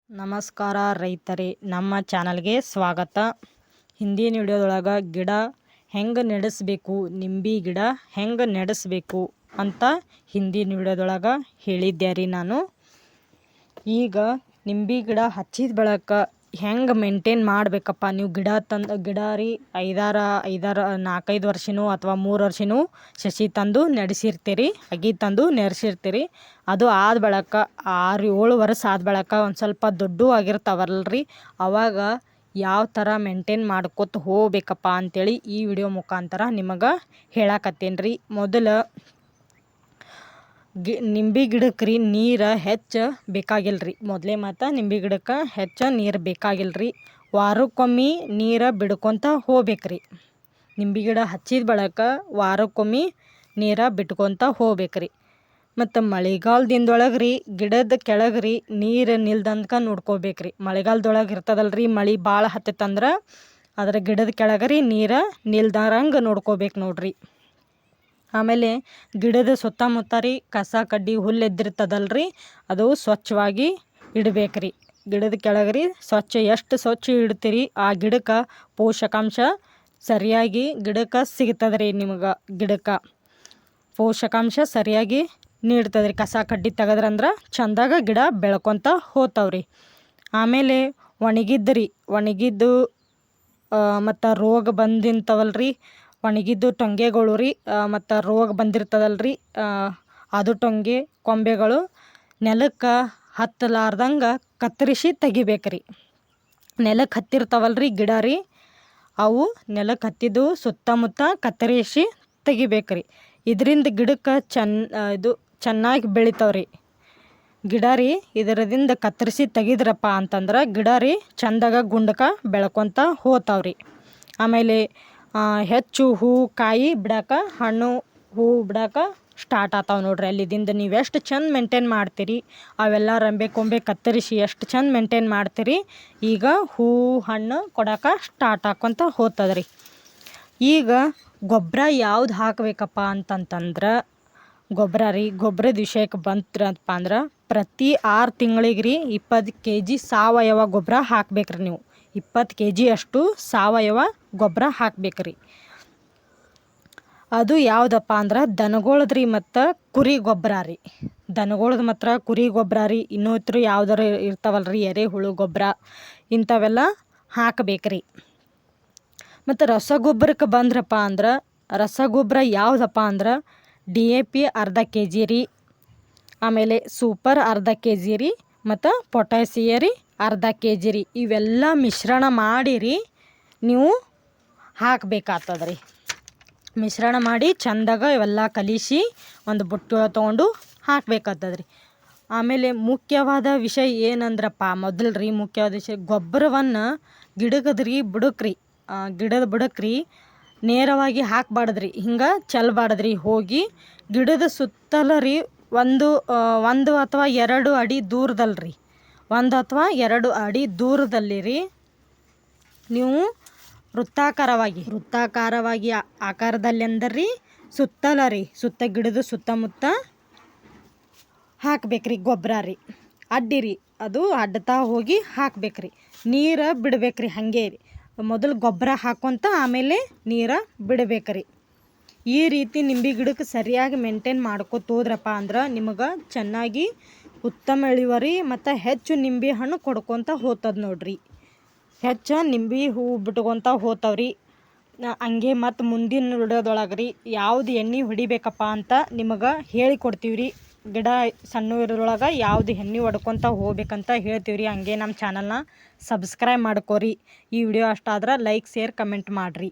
ನಮಸ್ಕಾರ ರೈತರೇ, ನಮ್ಮ ಚಾನಲ್ಗೆ ಸ್ವಾಗತ. ಹಿಂದಿನ ವಿಡಿಯೋದೊಳಗೆ ಗಿಡ ಹೆಂಗೆ ನೆಡೆಸಬೇಕು, ನಿಂಬೆ ಗಿಡ ಹೆಂಗೆ ನೆಡೆಸಬೇಕು ಅಂತ ಹಿಂದಿನ ವಿಡಿಯೋದೊಳಗೆ ಹೇಳಿದ್ದೆ ರೀ ನಾನು. ಈಗ ನಿಂಬೆ ಗಿಡ ಹಚ್ಚಿದ ಬಳಕ ಹೆಂಗೆ ಮೇಂಟೈನ್ ಮಾಡಬೇಕಪ್ಪ, ನೀವು ಗಿಡ ರೀ ಐದಾರು 4-5 ವರ್ಷನೂ ಅಥವಾ 3 ವರ್ಷನೂ ಸಸಿ ತಂದು ನಡೆಸಿರ್ತೀರಿ, ಅಗಿ ತಂದು ನೆರೆಸಿರ್ತೀರಿ. ಅದು ಆದ ಬಳಕ 6-7 ವರ್ಷ ಆದ ಬಳಕ ಒಂದು ಸ್ವಲ್ಪ ದೊಡ್ಡ ಆಗಿರ್ತಾವಲ್ರಿ, ಅವಾಗ ಯಾವ ಥರ ಮೇಂಟೈನ್ ಮಾಡ್ಕೊತ ಹೋಗ್ಬೇಕಪ್ಪ ಅಂಥೇಳಿ ಈ ವಿಡಿಯೋ ಮುಖಾಂತರ ನಿಮಗೆ ಹೇಳಕತ್ತೇನೆ ರೀ. ಮೊದಲು ನಿಂಬೆ ಗಿಡಕ್ಕೆ ರೀ ನೀರು ಹೆಚ್ಚು ಬೇಕಾಗಿಲ್ಲ ರೀ. ಮೊದಲೇ ಮತ್ತು ನಿಂಬೆ ಗಿಡಕ್ಕೆ ಹೆಚ್ಚು ನೀರು ಬೇಕಾಗಿಲ್ಲ ರೀ. ವಾರಕ್ಕೊಮ್ಮೆ ನೀರು ಬಿಡ್ಕೊತ ಹೋಗ್ಬೇಕ್ರಿ. ನಿಂಬೆ ಗಿಡ ಹಚ್ಚಿದ ಬಳಕ ವಾರಕ್ಕೊಮ್ಮೆ ನೀರು ಬಿಟ್ಕೊತ ಹೋಗ್ಬೇಕ್ರಿ. ಮತ್ತು ಮಳೆಗಾಲದಿಂದೊಳಗೆ ರೀ ಗಿಡದ ಕೆಳಗೆ ರೀ ನೀರು ನಿಲ್ದಂಗೆ ನೋಡ್ಕೋಬೇಕ್ರಿ. ಮಳೆಗಾಲದೊಳಗೆ ಇರ್ತದಲ್ರಿ, ಮಳೆ ಭಾಳ ಹತ್ತೈತಂದ್ರೆ ಅದರ ಗಿಡದ ಕೆಳಗೆ ರೀ ನೀರು ನಿಲ್ದಂಗೆ ನೋಡ್ಕೋಬೇಕು ನೋಡ್ರಿ. ಆಮೇಲೆ ಗಿಡದ ಸುತ್ತಮುತ್ತ ರೀ ಕಸ ಕಡ್ಡಿ ಹುಲ್ಲು ಎದ್ದಿರ್ತದಲ್ರಿ, ಅದು ಸ್ವಚ್ಛವಾಗಿ ಇಡಬೇಕ್ರಿ. ಗಿಡದ ಕೆಳಗೆ ರೀ ಎಷ್ಟು ಸ್ವಚ್ಛ ಇಡ್ತೀರಿ ಆ ಗಿಡಕ್ಕೆ ಪೋಷಕಾಂಶ ಸರಿಯಾಗಿ ಗಿಡಕ್ಕೆ ಸಿಗ್ತದೆ ರೀ. ನಿಮಗೆ ಗಿಡಕ್ಕೆ ಪೋಷಕಾಂಶ ಸರಿಯಾಗಿ ನೀಡ್ತದೆ ರೀ. ಕಸ ಕಡ್ಡಿ ತೆಗೆದ್ರಂದ್ರೆ ಚೆಂದಾಗ ಗಿಡ ಬೆಳ್ಕೊತ ಹೋಗ್ತಾವ್ರಿ. ಆಮೇಲೆ ಒಣಗಿದ್ದು ಮತ್ತು ರೋಗ ಬಂದಿಂತವಲ್ರಿ, ಒಣಗಿದ್ದು ಟೊಂಗೆಗಳು ರೀ ಮತ್ತು ರೋಗ ಬಂದಿರ್ತದಲ್ರಿ, ಅದು ಟೊಂಗೆ ಕೊಂಬೆಗಳು ನೆಲಕ್ಕೆ ಹತ್ತಲಾರ್ದಂಗೆ ಕತ್ತರಿಸಿ ತೆಗಿಬೇಕ್ರಿ. ನೆಲಕ್ಕೆ ಹತ್ತಿರ್ತಾವಲ್ರಿ ಗಿಡ ರೀ, ಅವು ನೆಲಕ್ಕೆ ಹತ್ತಿದ್ದು ಸುತ್ತಮುತ್ತ ಕತ್ತರಿಸಿ ತೆಗಿಬೇಕ್ರಿ. ಇದರಿಂದ ಗಿಡಕ್ಕೆ ಚೆನ್ನಾಗಿ ಬೆಳಿತಾವ್ರಿ ಗಿಡ ರೀ. ಇದರದಿಂದ ಕತ್ತರಿಸಿ ತೆಗಿದ್ರಪ್ಪ ಅಂತಂದ್ರೆ ಗಿಡ ರೀ ಚೆಂದಾಗ ಗುಂಡಕ್ಕೆ ಬೆಳ್ಕೊತ ಹೋಗ್ತಾವ್ರಿ. ಆಮೇಲೆ ಹೆಚ್ಚು ಹೂವು ಕಾಯಿ ಬಿಡಕ್ಕೆ, ಹಣ್ಣು ಹೂವು ಬಿಡಕ್ಕೆ ಸ್ಟಾರ್ಟ್ ಆಗ್ತಾವೆ ನೋಡ್ರಿ. ಅಲ್ಲಿದಿಂದ ನೀವು ಎಷ್ಟು ಚೆಂದ ಮೇಂಟೈನ್ ಮಾಡ್ತೀರಿ, ಅವೆಲ್ಲ ರೆಂಬೆ ಕೊಂಬೆ ಕತ್ತರಿಸಿ ಎಷ್ಟು ಚೆಂದ ಮೇಂಟೈನ್ ಮಾಡ್ತೀರಿ, ಈಗ ಹೂವು ಹಣ್ಣು ಕೊಡಕ್ಕೆ ಸ್ಟಾರ್ಟ್ ಆಕ್ಕೊಂತ ಹೋಗ್ತದ್ರಿ. ಈಗ ಗೊಬ್ಬರ ಯಾವ್ದು ಹಾಕಬೇಕಪ್ಪ ಅಂತಂತಂದ್ರೆ ಗೊಬ್ಬರದ ವಿಷಯಕ್ಕೆ ಬಂತ್ರಪ್ಪ ಅಂದ್ರೆ ಪ್ರತಿ 6 ತಿಂಗಳಿಗೆ ರೀ 20 kg ಸಾವಯವ ಗೊಬ್ಬರ ಹಾಕ್ಬೇಕ್ರಿ. ನೀವು 20 kg ಅಷ್ಟು ಸಾವಯವ ಗೊಬ್ಬರ ಹಾಕ್ಬೇಕ್ರಿ. ಅದು ಯಾವುದಪ್ಪ ಅಂದ್ರೆ ದನಗಳದ್ರಿ ಮತ್ತು ಕುರಿ ಗೊಬ್ಬರ ರೀ. ದನಗಳದ್ದು ಮಾತ್ರ ಕುರಿ ಗೊಬ್ಬರ ರೀ. ಇನ್ನೂ ಯಾವ್ದಾರು ಇರ್ತಾವಲ್ರಿ ಎರೆಹುಳು ಗೊಬ್ಬರ, ಇಂಥವೆಲ್ಲ ಹಾಕಬೇಕ್ರಿ. ಮತ್ತು ರಸಗೊಬ್ಬರಕ್ಕೆ ಬಂದ್ರಪ್ಪ ಅಂದ್ರೆ ರಸಗೊಬ್ಬರ ಯಾವುದಪ್ಪ ಅಂದ್ರೆ DAP ಅರ್ಧ kg ರೀ, ಆಮೇಲೆ ಸೂಪರ್ ಅರ್ಧ kg ರೀ, ಮತ್ತು ಪೊಟ್ಯಾಸಿಯ ರೀ ಅರ್ಧ kg ರೀ. ಇವೆಲ್ಲ ಮಿಶ್ರಣ ಮಾಡಿರಿ ನೀವು ಹಾಕಬೇಕಾಗ್ತದ್ರಿ. ಮಿಶ್ರಣ ಮಾಡಿ ಚೆಂದಾಗ ಇವೆಲ್ಲ ಕಲಿಸಿ ಒಂದು ಬುಟ್ಟಿ ತೊಗೊಂಡು ಹಾಕಬೇಕಾಗ್ತದ್ರಿ. ಆಮೇಲೆ ಮುಖ್ಯವಾದ ವಿಷಯ ಏನಂದ್ರಪ್ಪ, ಮುಖ್ಯವಾದ ವಿಷಯ ಗೊಬ್ಬರವನ್ನು ಗಿಡದ ಬುಡಕ್ರಿ ನೇರವಾಗಿ ಹಾಕಬಾರ್ದ್ರಿ, ಹಿಂಗೆ ಚೆಲ್ಲಬಾರ್ದ್ರಿ. ಹೋಗಿ ಗಿಡದ ಸುತ್ತಲ ರೀ ಒಂದು ಅಥವಾ 2 ಅಡಿ ದೂರದಲ್ರಿ, 1 ಅಥವಾ 2 ಅಡಿ ದೂರದಲ್ಲಿ ರೀ ನೀವು ವೃತ್ತಾಕಾರವಾಗಿ ಆಕಾರದಲ್ಲಿ ಅಂದರ್ರಿ ಸುತ್ತ ಗಿಡದ ಸುತ್ತಮುತ್ತ ಹಾಕ್ಬೇಕ್ರಿ ಗೊಬ್ಬರ ರೀ. ಅಡ್ಡಿರಿ, ಅದು ಅಡ್ಡತಾ ಹೋಗಿ ಹಾಕ್ಬೇಕ್ರಿ. ನೀರು ಬಿಡ್ಬೇಕ್ರಿ. ಹಾಗೆ ರೀ ಮೊದಲು ಗೊಬ್ಬರ ಹಾಕ್ಕೊಂತ ಆಮೇಲೆ ನೀರು ಬಿಡಬೇಕ್ರಿ. ಈ ರೀತಿ ನಿಂಬೆ ಗಿಡಕ್ಕೆ ಸರಿಯಾಗಿ ಮೇಂಟೈನ್ ಮಾಡ್ಕೊತ ಹೋದ್ರಪ್ಪ ಅಂದ್ರೆ ನಿಮಗೆ ಚೆನ್ನಾಗಿ ಉತ್ತಮ ಇಳುವರಿ ಮತ್ತು ಹೆಚ್ಚು ನಿಂಬೆ ಹಣ್ಣು ಕೊಡ್ಕೊತ ಹೋಗ್ತದೆ ನೋಡ್ರಿ. ಹೆಚ್ಚು ನಿಂಬೆ ಹೂವು ಬಿಟ್ಕೊತ ಹೋಗ್ತಾವ್ರಿ. ಹಂಗೆ ಮತ್ತು ಮುಂದಿನ ವಿಡಿಯೋದೊಳಗೆ ರೀ ಯಾವ್ದು ಎಣ್ಣೆ ಹೊಡಿಬೇಕಪ್ಪ ಅಂತ ನಿಮಗೆ ಹೇಳಿಕೊಡ್ತೀವಿ ರೀ. ಗಿಡ ಸಣ್ಣ ಇರೋದ್ರೊಳಗೆ ಯಾವ್ದು ಎಣ್ಣೆ ಹೊಡ್ಕೊತ ಹೋಗ್ಬೇಕಂತ ಹೇಳ್ತೀವಿ ರೀ. ಹಂಗೆ ನಮ್ಮ ಚಾನಲ್ನ ಸಬ್ಸ್ಕ್ರೈಬ್ ಮಾಡ್ಕೋರಿ. ಈ ವಿಡಿಯೋ ಅಷ್ಟಾದ್ರೆ ಲೈಕ್ ಶೇರ್ ಕಮೆಂಟ್ ಮಾಡಿರಿ.